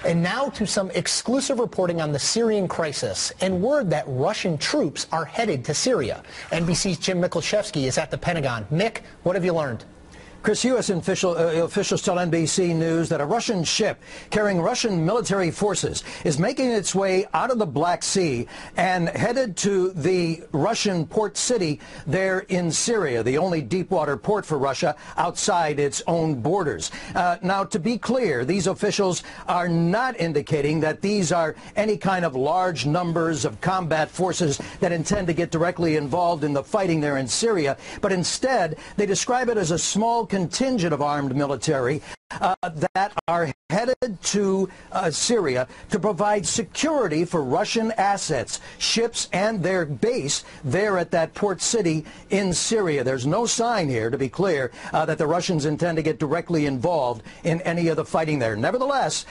And now to some exclusive reporting on the Syrian crisis and word that Russian troops are headed to Syria. NBC's Jim Mikolashevsky is at the Pentagon. Mick, what have you learned? Chris, U.S. officials tell NBC News that a Russian ship carrying Russian military forces is making its way out of the Black Sea and headed to the Russian port city there in Syria, the only deep-water port for Russia outside its own borders. Now, to be clear, these officials are not indicating that these are any kind of large numbers of combat forces that intend to get directly involved in the fighting there in Syria, but instead they describe it as a small contingent of armed military that are headed to Syria to provide security for Russian assets, ships, and their base there at that port city in Syria. There's no sign here, to be clear, that the Russians intend to get directly involved in any of the fighting there. Nevertheless,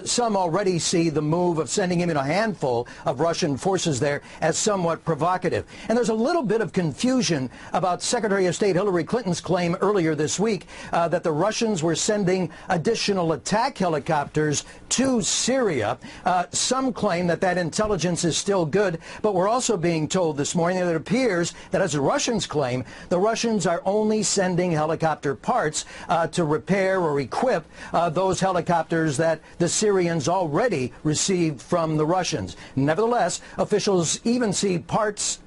some already see the move of sending even a handful of Russian forces there as somewhat provocative. And there's a little bit of confusion about Secretary of State Hillary Clinton's claim earlier this week that the Russians were sending additional attack helicopters to Syria. Some claim that that intelligence is still good, but we're also being told this morning that it appears that, as the Russians claim, the Russians are only sending helicopter parts to repair or equip those helicopters that the Syrians already received from the Russians. Nevertheless, officials even see parts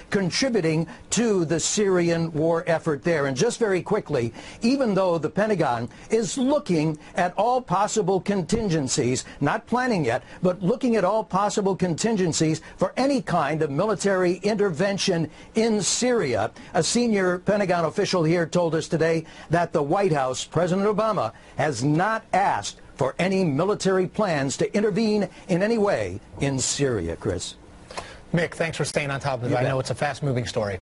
contributing to the Syrian war effort there. And just very quickly, even though the Pentagon is looking at all possible contingencies, not planning yet, but looking at all possible contingencies for any kind of military intervention in Syria, a senior Pentagon official here told us today that the White House, President Obama, has not asked for any military plans to intervene in any way in Syria. Chris. Mick, thanks for staying on top of it. I know it's a fast-moving story.